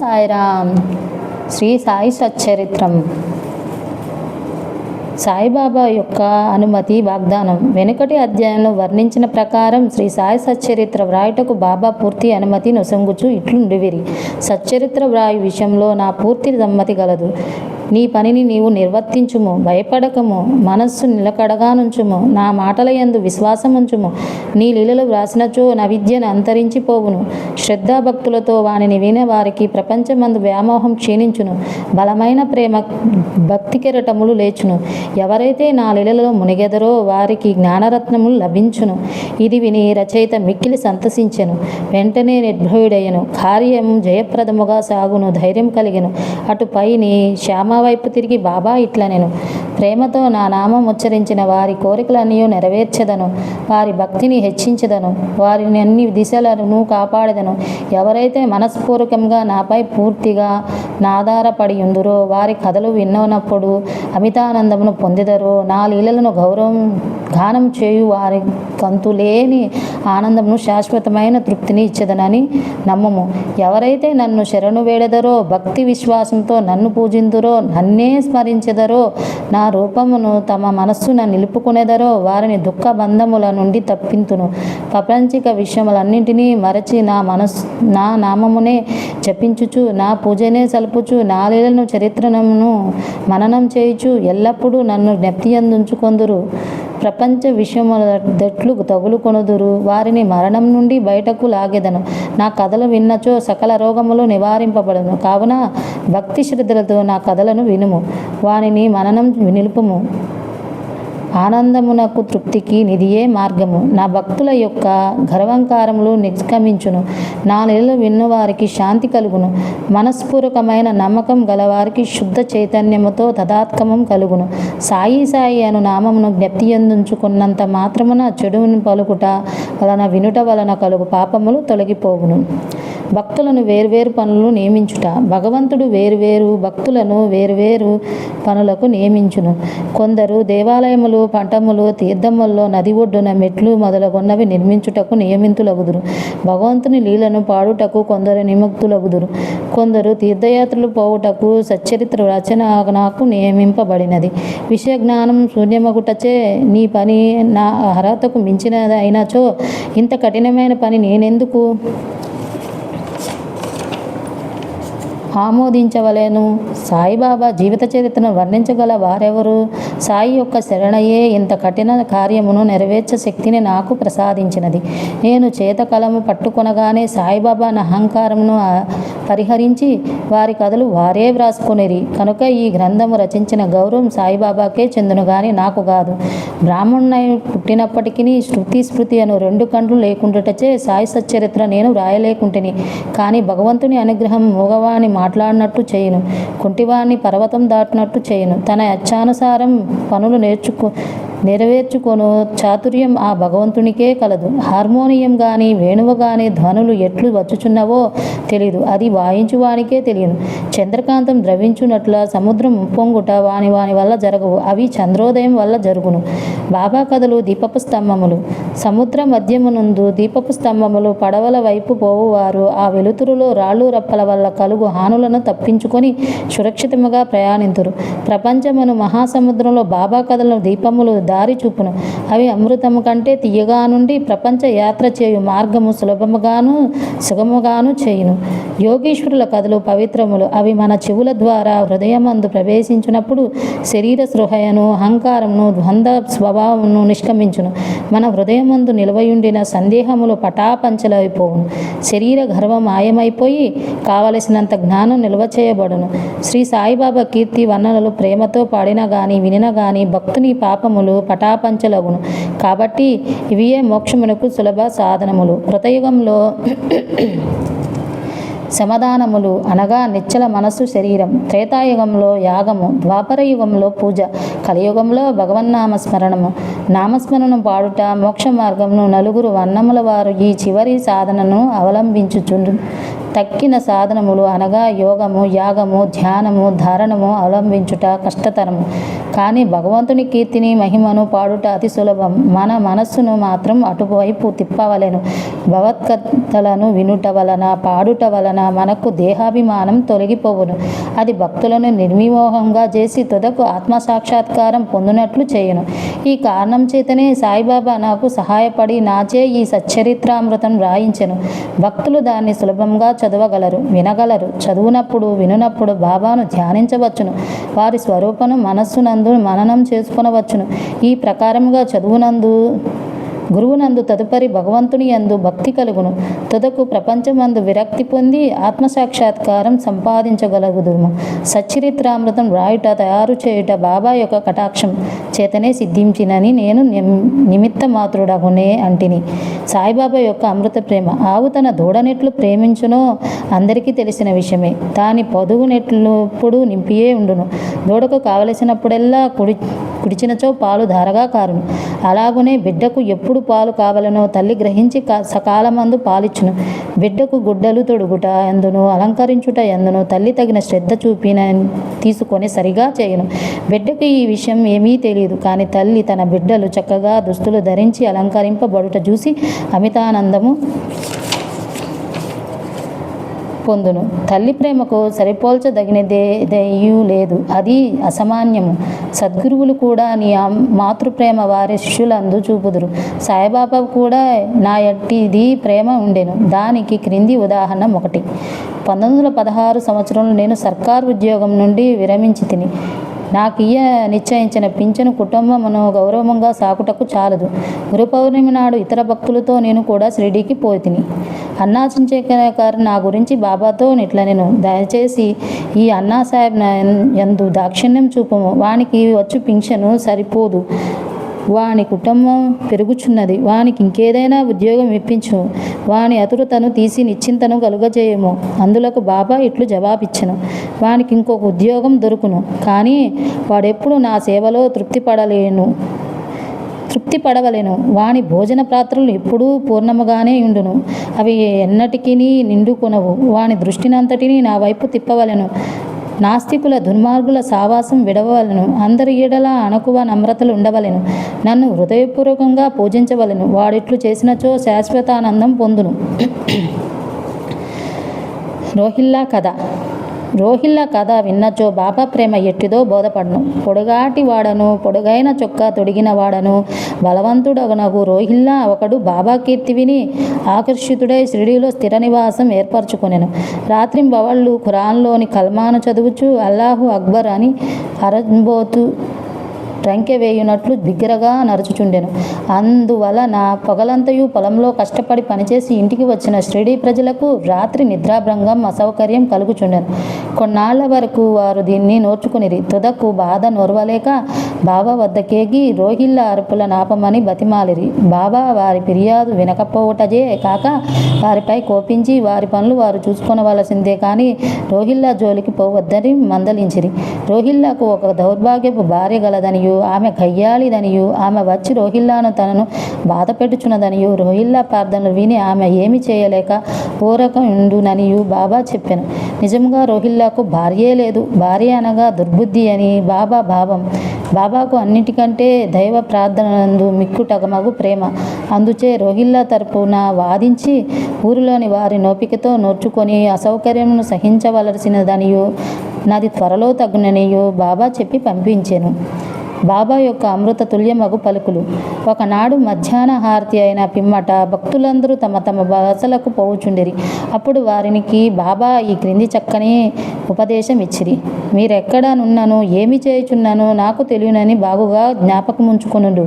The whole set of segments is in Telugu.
సాయిరామ్. శ్రీ సాయి సచ్చరిత్రం. సాయిబాబా యొక్క అనుమతి వాగ్దానం. వెనుకటి అధ్యాయంలో వర్ణించిన ప్రకారం శ్రీ సాయి సచ్చరిత్ర వ్రాయుటకు బాబా పూర్తి అనుమతి నొసంగుచు ఇట్లుండివిరి. సచ్చరిత్ర వ్రాయు విషయంలో నా పూర్తి సమ్మతి గలదు. నీ పనిని నీవు నిర్వర్తించుము, భయపడకము, మనస్సు నిలకడగా నుంచుము, నా మాటల యందు విశ్వాసముంచుము. నీ లీలలు వ్రాసినచో నా విద్యను అంతరించిపోవును. శ్రద్ధాభక్తులతో వానిని వినే వారికి ప్రపంచమందు వ్యామోహం క్షీణించును. బలమైన ప్రేమ భక్తి కెరటములు లేచును. ఎవరైతే నా లీలలో మునిగెదరో వారికి జ్ఞానరత్నములు లభించును. ఇది విని రచయిత మిక్కిలి సంతసించెను. వెంటనే నిర్భయుడయ్యను. కార్యం జయప్రదముగా సాగును ధైర్యం కలిగెను. అటు పైని శ్యామ వైపు తిరిగి బాబా ఇట్లా నేను ప్రేమతో నా నామం ఉచ్చరించిన వారి కోరికలన్నీ నెరవేర్చెదను, వారి భక్తిని హెచ్చించెదను, వారిని అన్ని దిశలను కాపాడెదను. ఎవరైతే మనస్పూర్వకంగా నాపై పూర్తిగా నాధారపడి ఉందురో వారి కథలు విన్నప్పుడు అమితానందమును పొందెదరో, నా లీలలను గానం చేయు వారి కంతులేని ఆనందమును శాశ్వతమైన తృప్తిని ఇచ్చేదనని నమ్మము. ఎవరైతే నన్ను శరణు వేడెదరో, భక్తి విశ్వాసంతో నన్ను పూజిందురో, నన్నే స్మరించెదరో, నా రూపమును తమ మనస్సున నిలుపుకునేదరో వారిని దుఃఖ బంధముల నుండి తప్పింతును. ప్రపంచిక విషయములన్నింటినీ మరచి నా నామమునే జపించుచు, నా పూజనే సలుపుచు, నా లీలను చరిత్రను మననం చేయుచు ఎల్లప్పుడూ నన్ను జ్ఞప్తియందుంచుకొందురు. ప్రపంచ విషయములదెట్లు తగులుకొనుదురు. వారిని మరణం నుండి బయటకు లాగెదను. నా కథలు విన్నచో సకల రోగములు నివారింపబడును. కావున భక్తి శ్రద్ధలతో నా కథలను వినుము, వానిని మననం నిలుపుము. ఆనందమునకు తృప్తికి నిధియే మార్గము. నా భక్తుల యొక్క గర్వంకారములు నిష్క్రమించును. నా లీలలు విన్నవారికి శాంతి కలుగును. మనస్పూర్వకమైన నమ్మకం గలవారికి శుద్ధ చైతన్యముతో తదాత్మం కలుగును. సాయి సాయి అను నామమును జ్ఞప్తియందుంచుకున్నంత మాత్రమున చెడుని పలుకుట వలన వినుట వలన కలుగు పాపములు తొలగిపోవును. భక్తులను వేర్వేరు పనులు నియమించుట. భగవంతుడు వేరువేరు భక్తులను వేరువేరు పనులకు నియమించును. కొందరు దేవాలయములు, పట్టములు, తీర్థముల్లో, నది ఒడ్డున మెట్లు మొదలగున్నవి నిర్మించుటకు నియమితులగుదురు. భగవంతుని లీలను పాడుటకు కొందరు నియమితులగుదురు. కొందరు తీర్థయాత్రలు పోవుటకు సచ్చరిత్ర రచన నాకు నియమింపబడినది. విషయ జ్ఞానం శూన్యమగుటచే నీ పని నా అర్హతకు మించినది అయినచో ఇంత కఠినమైన పని నేనెందుకు ఆమోదించవలేను? సాయిబాబా జీవిత చరిత్రను వర్ణించగల వారెవరు? సాయి యొక్క శరణయే ఇంత కఠిన కార్యమును నెరవేర్చ శక్తిని నాకు ప్రసాదించినది. నేను చేతకలము పట్టుకొనగానే సాయిబాబా నా అహంకారమును పరిహరించి వారి కథలు వారే వ్రాసుకొనిరి. కనుక ఈ గ్రంథము రచించిన గౌరవం సాయిబాబాకే చెందును గాని నాకు కాదు. బ్రాహ్మణునై పుట్టినప్పటికీ శృతి స్మృతి అను రెండు కండ్లు లేకుండాటచే సాయి సచ్చరిత్ర నేను వ్రాయలేకుంటిని. కానీ భగవంతుని అనుగ్రహం మూగవాణి మాట్లాడినట్టు చేయును, కుంటివాణ్ణి పర్వతం దాటినట్టు చేయును. తన ఇచ్ఛానుసారం పనులు నెరవేర్చుకొను చాతుర్యం ఆ భగవంతునికే కలదు. హార్మోనియం గాని వేణువు గాని ధ్వనులు ఎట్లు వచ్చుచున్నవో తెలీదు, అది వాయించువానికే తెలియను. చంద్రకాంతం ద్రవించునట్ల సముద్రం ఉప్పొంగుట వాని వల్ల జరగవు, అవి చంద్రోదయం వల్ల జరుగును. బాబా కథలు దీపపు స్తంభములు. సముద్ర మధ్యమునందు దీపపు స్తంభములు. పడవల వైపు పోవువారు ఆ వెలుతురులో రాళ్ళు రప్పల వల్ల కలుగు హానులను తప్పించుకొని సురక్షితముగా ప్రయాణింతురు. ప్రపంచమును మహాసముద్రంలో బాబా కథలను దీపములు దారి చూపును. అవి అమృతము కంటే తీయగా నుండి ప్రపంచ యాత్ర చేయు మార్గము సులభముగాను సుగముగాను చేయును. యోగీశ్వరుల కథలు పవిత్రములు. అవి మన చెవుల ద్వారా హృదయమందు ప్రవేశించినప్పుడు శరీర సృహయను, అహంకారమును, ద్వంద్వ స్వభావమును నిష్క్రమించును. మన హృదయమందు నిలవయుండిన సందేహములు పటాపంచలైపోవును. శరీర గర్వం మాయమైపోయి కావలసినంత జ్ఞానం నిల్వ చేయబడును. శ్రీ సాయిబాబా కీర్తి వర్ణనలు ప్రేమతో పాడిన గాని వినిన గాని భక్తుని పాపములు పటాపంచలగును. కాబట్టి ఇవియే మోక్షమునకు సులభ సాధనములు. కృతయుగంలో సమాధానములు అనగా నిశ్చల మనస్సు శరీరం, త్రేతాయుగంలో యాగము, ద్వాపర యుగంలో పూజ, కలియుగంలో భగవన్నామస్మరణము. నామస్మరణం పాడుట మోక్ష మార్గమును నలుగురు వర్ణముల వారు ఈ చివరి సాధనను తక్కిన సాధనములు అనగా యోగము, యాగము, ధ్యానము, ధారణము అవలంబించుట కష్టతరము. కానీ భగవంతుని కీర్తిని, మహిమను పాడుట అతి సులభం. మన మనస్సును మాత్రం అటువైపు తిప్పవలెను. భగవత్కథలను వినుట వలన, పాడుట వలన మనకు దేహాభిమానం తొలగిపోవును. అది భక్తులను నిర్విమోహంగా చేసి తుదకు ఆత్మసాక్షాత్కారం పొందినట్లు చేయును. ఈ కారణం చేతనే సాయిబాబా నాకు సహాయపడి నాచే ఈ సచ్చరిత్రామృతం రాయించెను. భక్తులు దాన్ని సులభంగా చదవగలరు, వినగలరు. చదువునప్పుడు, వినునప్పుడు బాబాను ధ్యానించవచ్చును. వారి స్వరూపను మనస్సునందు మననం చేసుకొనవచ్చును. ఈ ప్రకారముగా చదువునందు, గురువునందు తదుపరి భగవంతుని యందు భక్తి కలుగును. తుదకు ప్రపంచమందు విరక్తి పొంది ఆత్మసాక్షాత్కారం సంపాదించగలుగుదుము. సచ్చరిత్రామృతం రాయుట, తయారు చేయుట బాబా యొక్క కటాక్షం చేతనే సిద్ధించినని నేను నిమిత్త మాత్రుడగునే అంటిని. సాయిబాబా యొక్క అమృత ప్రేమ. ఆవు తన దూడనెట్లు ప్రేమించునో అందరికీ తెలిసిన విషయమే. దాని పొదుగునెట్లు నింపియే ఉండును. దూడకు కావలసినప్పుడెల్లా కుడిచినచో పాలు ధారగా కారును. అలాగునే బిడ్డకు ఎప్పుడు పాలు కావలనో తల్లి గ్రహించి సకాలమందు పాలిచ్చును. బిడ్డకు గుడ్డలు తొడుగుట ఎందును, అలంకరించుట ఎందును తల్లి తగిన శ్రద్ధ చూపిన తీసుకొని సరిగా చేయను. బిడ్డకు ఈ విషయం ఏమీ తెలియదు. కానీ తల్లి తన బిడ్డలు చక్కగా దుస్తులు ధరించి అలంకరింపబడుట చూసి అమితానందము పొందును. తల్లి ప్రేమకు సరిపోల్చదగినదేదీ లేదు. అది అసామాన్యము. సద్గురువులు కూడా నీ మాతృప్రేమ వారి శిష్యులందు చూపుదురు. సాయిబాబా కూడా నా ఎట్టిది ప్రేమ ఉండెను. దానికి క్రింది ఉదాహరణ ఒకటి. 1916 సంవత్సరంలో నేను సర్కారు ఉద్యోగం నుండి విరమించి తిని. నాకు నిశ్చయించిన పింఛను కుటుంబమును గౌరవంగా సాకుటకు చాలదు. గురు పౌర్ణమి నాడు ఇతర భక్తులతో నేను కూడా షిరిడీకి పోతిని. అన్నా చంద్రశేఖర్ నా గురించి బాబాతో ఇట్లనెను, దయచేసి ఈ అన్నా సాహెబ్ యందు దాక్షిణ్యం చూపము. వానికి వచ్చు పింఛను సరిపోదు. వాని కుటుంబం పెరుగుచున్నది. వానికి ఇంకేదైనా ఉద్యోగం ఇప్పించు. వాని అతురతను తీసి నిశ్చింతను కలుగజేయము. అందులకు బాబా ఇట్లు జవాబిచ్చెను, వానికి ఇంకొక ఉద్యోగం దొరుకును. కానీ వాడెప్పుడు నా సేవలో తృప్తి పడవలెను. వాని భోజన పాత్రలు ఎప్పుడూ పూర్ణముగానే ఉండును. అవి ఎన్నటికీ నిండుకొనవు. వాని దృష్టినంతటినీ నా వైపు తిప్పవలెను. నాస్తికుల, దుర్మార్గుల సావాసం విడవవలెను. అందరి ఎడల అణకువ నమ్రతలు ఉండవలెను. నన్ను హృదయపూర్వకంగా పూజించవలెను. వాడిట్లు చేసినచో శాశ్వతానందం పొందును. రోహిల్లా కథ విన్నచో బాబా ప్రేమ ఎట్టిదో బోధపడను. పొడుగాటి వాడను, పొడుగైన చొక్కా తొడిగిన వాడను, బలవంతుడగనగు రోహిల్లా ఒకడు బాబా కీర్తి విని ఆకర్షితుడై షిరిడీలో స్థిర నివాసం ఏర్పరచుకొనెను. రాత్రింబవళ్ళు ఖురాన్లోని కల్మాను చదువుచు అల్లాహు అక్బర్ అని అరబోతు ట్రంకె వేయునట్లు బిగ్గరగా నరుచుచుండెను. అందువలన పగలంతయు పొలంలో కష్టపడి పనిచేసి ఇంటికి వచ్చిన షిరిడీ ప్రజలకు రాత్రి నిద్రాభంగం, అసౌకర్యం కలుగుచుండెను. కొన్నాళ్ల వరకు వారు దీన్ని నోర్చుకునిరి. తుదకు బాధ నోర్వలేక బాబా వద్దకేగి రోహిల్లా అరుపుల నాపమని బతిమాలిరి. బాబా వారి ఫిర్యాదు వినకపోవటజే కాక వారిపై కోపించి వారి పనులు వారు చూసుకొనవలసిందే కానీ రోహిల్లా జోలికి పోవద్దని మందలించిరి. రోహిల్లాకు ఒక దౌర్భాగ్యపు భార్య గలదనియు, ఆమె గయ్యాళిదనియు, ఆమె వచ్చి రోహిల్లాను తనను బాధ పెట్టుచున్నదనియు, రోహిల్లా ప్రార్థనలు విని ఆమె ఏమి చేయలేక ఊరక ఉండుననియు బాబా చెప్పెను. నిజంగా రోహిల్లాకు భార్యే లేదు. భార్య అనగా దుర్బుద్ధి అని బాబా భావం. బాబాకు అన్నిటికంటే దైవ ప్రార్థనలందు మిక్కుటగమగు ప్రేమ. అందుచే రోహిల్లా తరపున వాదించి ఊరిలోని వారి నోపికతో నోర్చుకొని అసౌకర్యమును సహించవలసినదనియు, నాది త్వరలో తగ్గుననియు బాబా చెప్పి పంపించెను. బాబా యొక్క అమృత తుల్యమగు పలుకులు. ఒకనాడు మధ్యాహ్న హారతి అయిన పిమ్మట భక్తులందరూ తమ తమ బసలకు పోవుచుండిరి. అప్పుడు వారికి బాబా ఈ క్రింది చక్కని ఉపదేశం ఇచ్చిరి. మీరెక్కడనున్నను, ఏమి చేయుచున్నానో నాకు తెలియనని బాగుగా జ్ఞాపకముంచుకొనుడు.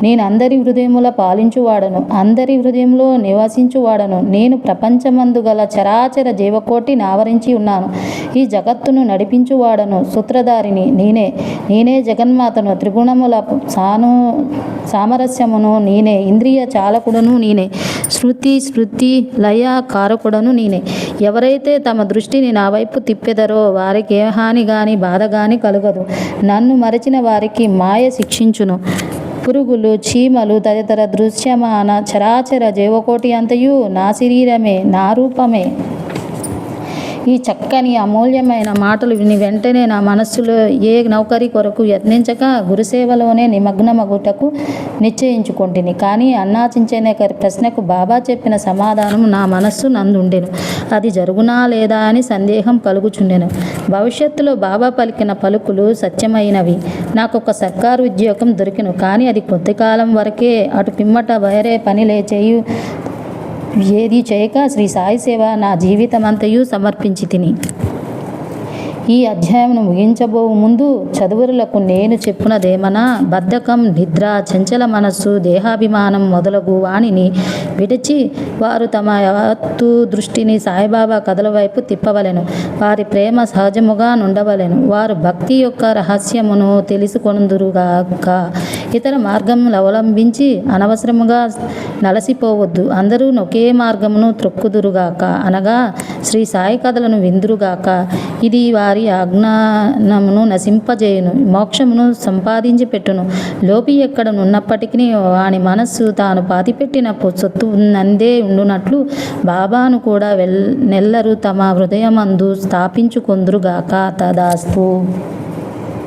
నేను అందరి హృదయముల పాలించువాడను, అందరి హృదయంలో నివసించువాడను. నేను ప్రపంచమందు గల చరాచర జీవకోటిని ఆవరించి ఉన్నాను. ఈ జగత్తును నడిపించువాడను, సూత్రధారిని నేనే జగన్మాతను. త్రిగుణముల సామరస్యమును నేనే, ఇంద్రియ చాలకుడను నేనే, శృతి స్మృతి లయ కారకుడను నేనే. ఎవరైతే తమ దృష్టిని నా వైపు తిప్పెదరో వారికి ఏ హాని గాని బాధ గాని కలుగదు. నన్ను మరచిన వారికి మాయ శిక్షించును. పురుగులు, చీమలు తదితర దృశ్యమాన చరాచర జీవకోటి అంతయు నా శరీరమే, నా రూపమే. ఈ చక్కని అమూల్యమైన మాటలు విని వెంటనే నా మనస్సులో ఏ నౌకరి కొరకు యత్నించక గురుసేవలోనే నిమగ్నమగుటకు నిశ్చయించుకొంటిని. కానీ అన్నాచించనే ప్రశ్నకు బాబా చెప్పిన సమాధానం నా మనస్సు నందుండెను. అది జరుగునా లేదా అని సందేహం కలుగుచుండెను. భవిష్యత్తులో బాబా పలికిన పలుకులు సత్యమైనవి. నాకు ఒక సర్కారు ఉద్యోగం దొరికెను. కానీ అది కొద్ది కాలం వరకే. అటు పిమ్మట వేరే పని ఏది చేయక శ్రీ సాయి సేవ నా జీవితమంతయు సమర్పించి తిని. ఈ అధ్యాయమును ముగించబో ముందు చదువురులకు నేను చెప్పునదేమనా, బద్ధకం, నిద్ర, చంచల మనస్సు, దేహాభిమానం మొదలగు వాణిని విడిచి వారు తమ యావత్తు దృష్టిని సాయిబాబా కథల వైపు తిప్పవలెను. వారి ప్రేమ సహజముగా నుండవలెను. వారు భక్తి యొక్క రహస్యమును తెలుసుకొందురుగాక. ఇతర మార్గములు అవలంబించి అనవసరముగా నలసిపోవద్దు. అందరూ ఒకే మార్గమును త్రొక్కుదురుగాక, అనగా శ్రీ సాయి కథలను విందురుగాక. ఇది వారి అజ్ఞానమును నశింపజేయును, మోక్షమును సంపాదించి పెట్టును. లోపి ఎక్కడనున్నప్పటికీ వాని మనస్సు తాను పాతిపెట్టిన సొత్తు నందే ఉండునట్లు బాబాను కూడా నెల్లరు తమ హృదయమందు స్థాపించుకొందురుగాక. తదాస్తు.